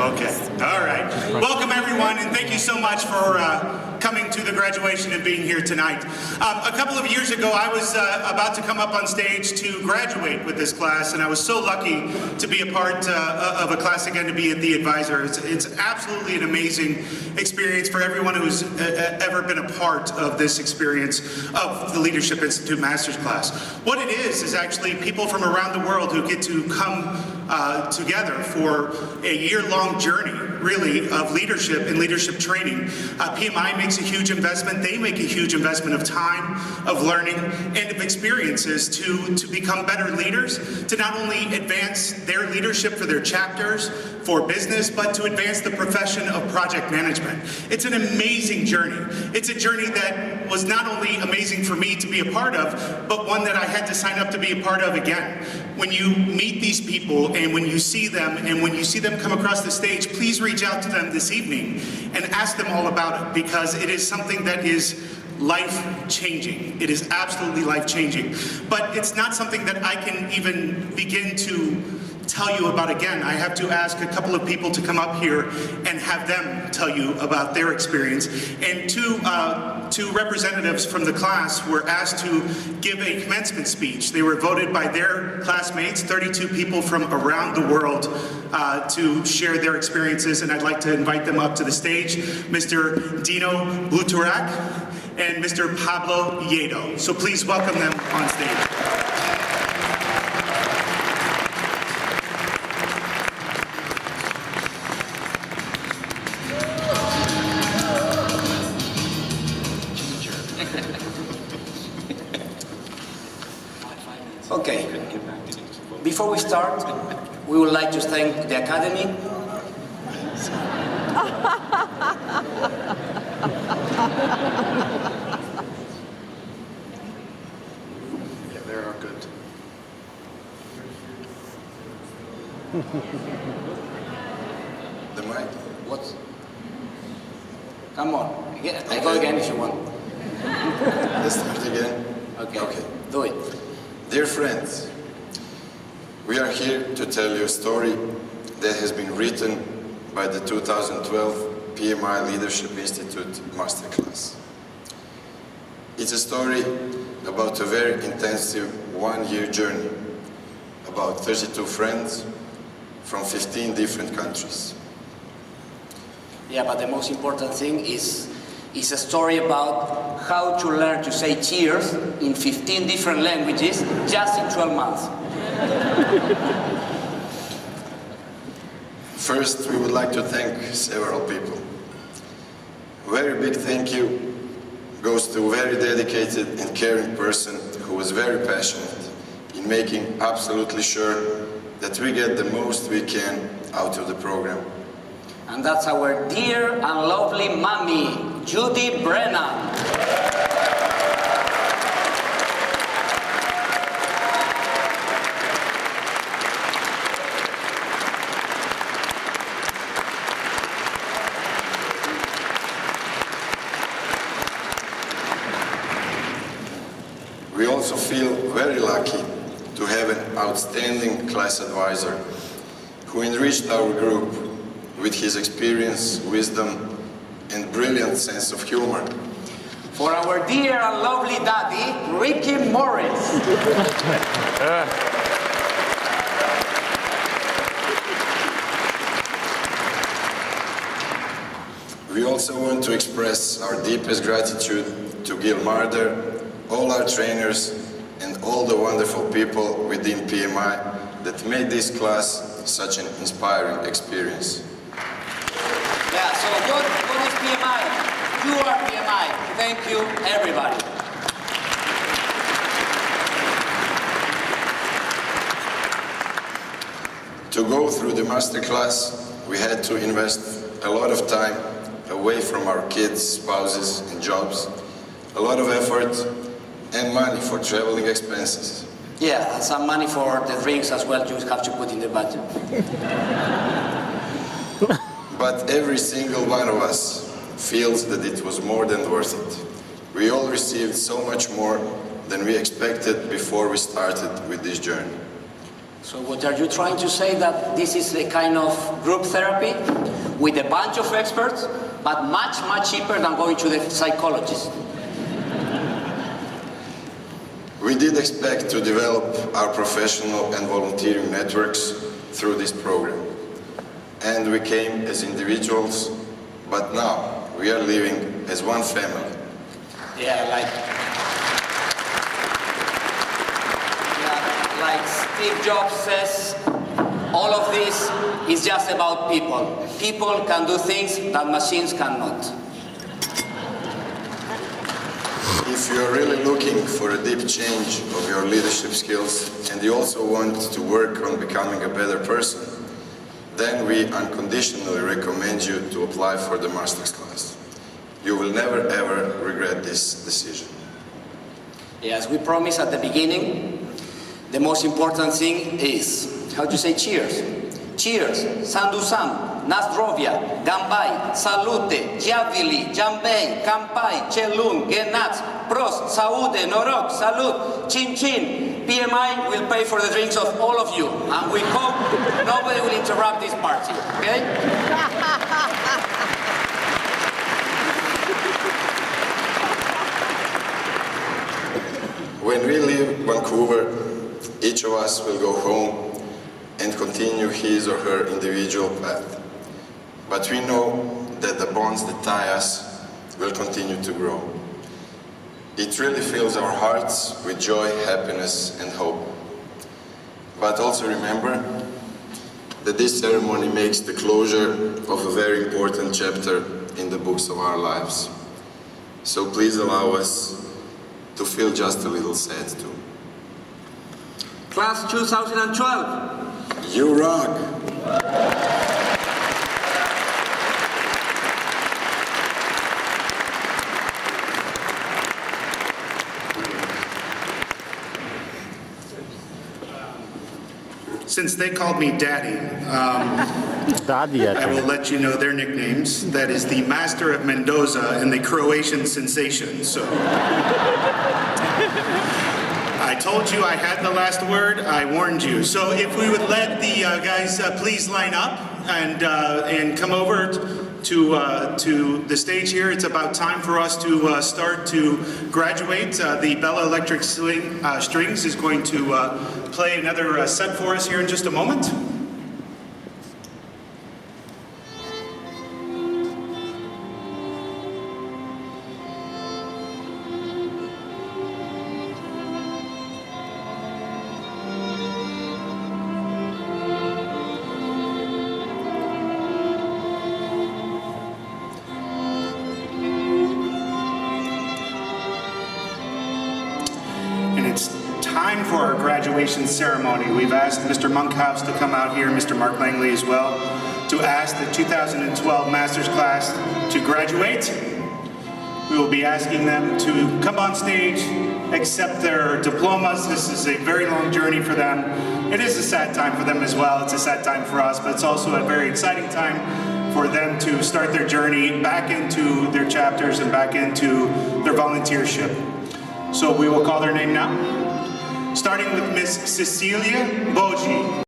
Okay, all right. Welcome everyone, and thank you so much for coming to the graduation and being here tonight. A couple of years ago, I was about to come up on stage to graduate with this class, and I was so lucky to be a part of a class again, to be the advisor. It's absolutely an amazing experience for everyone who's ever been a part of this experience of the Leadership Institute MasterClass. What it is actually people from around the world who get to come together for a year-long journey, really, of leadership and leadership training. PMI makes a huge investment. They make a huge investment of time, of learning, and of experiences to become better leaders, to not only advance their leadership for their chapters, for business, but to advance the profession of project management. It's an amazing journey. It's a journey that was not only amazing for me to be a part of, but one that I had to sign up to be a part of again. When you meet these people and when you see them and when you see them come across the stage, please reach out to them this evening and ask them all about it, because it is something that is life-changing. It is absolutely life-changing. But it's not something that I can even begin to tell you about again. I have to ask a couple of people to come up here and have them tell you about their experience. And two representatives from the class were asked to give a commencement speech. They were voted by their classmates, 32 people from around the world, to share their experiences, and I'd like to invite them up to the stage, Mr. Dino Buturak and Mr. Pablo Yedo. So please welcome them on stage. Okay, before we start, we would like to thank the Academy. Yeah, they are good. The mic? What? Come on, I go again if you want. Let's start again. Okay, do it. Dear friends, we are here to tell you a story that has been written by the 2012 PMI Leadership Institute MasterClass. It's a story about a very intensive one-year journey, about 32 friends from 15 different countries. Yeah, but the most important thing is a story about how to learn to say cheers in 15 different languages just in 12 months. First, we would like to thank several people. A very big thank you goes to a very dedicated and caring person who was very passionate in making absolutely sure that we get the most we can out of the program. And that's our dear and lovely mommy, Judy Brennan. We also feel very lucky to have an outstanding class advisor who enriched our group with his experience, wisdom, and brilliant sense of humor. For our dear and lovely daddy, Ricky Morris. We also want to express our deepest gratitude to Gil Marder, all our trainers, and all the wonderful people within PMI that made this class such an inspiring experience. Yeah, so what is PMI? You are PMI. Thank you, everybody. To go through the masterclass, we had to invest a lot of time away from our kids, spouses, and jobs, a lot of effort and money for traveling expenses. Yeah, and some money for the drinks as well, you have to put in the budget. But every single one of us feels that it was more than worth it. We all received so much more than we expected before we started with this journey. So what are you trying to say, that this is a kind of group therapy with a bunch of experts, but much, much cheaper than going to the psychologist? We did expect to develop our professional and volunteering networks through this program. And we came as individuals, but now we are living as one family. Yeah, like Steve Jobs says, all of this is just about people. People can do things that machines cannot. If you are really looking for a deep change of your leadership skills and you also want to work on becoming a better person, then we unconditionally recommend you to apply for the MasterClass. You will never ever regret this decision. As we promised at the beginning, the most important thing is, how to say cheers? Cheers, sandu sam, na zdrowia, gambaj, salute, dziavili, jambej, kampai, chelun, genats, prost, saude, norok, salud, chin chin. PMI will pay for the drinks of all of you, and we hope nobody will interrupt this party, okay? When we leave Vancouver, each of us will go home and continue his or her individual path. But we know that the bonds that tie us will continue to grow. It really fills our hearts with joy, happiness, and hope. But also remember that this ceremony makes the closure of a very important chapter in the books of our lives. So please allow us to feel just a little sad too. Class 2012. You rock! Since they called me Daddy, I will let you know their nicknames. That is the Master of Mendoza and the Croatian Sensation. So I told you I had the last word. I warned you. So if we would let the guys please line up and come over to the stage here. It's about time for us to start to graduate. The Bella Electric Strings is going to play another set for us here in just a moment. Time for our graduation ceremony. We've asked Mr. Monkhouse to come out here, Mr. Mark Langley as well, to ask the 2012 Masters class to graduate. We will be asking them to come on stage, accept their diplomas. This is a very long journey for them. It is a sad time for them as well. It's a sad time for us, but it's also a very exciting time for them to start their journey back into their chapters and back into their volunteership. So we will call their name now. Starting with Miss Cecilia Boji.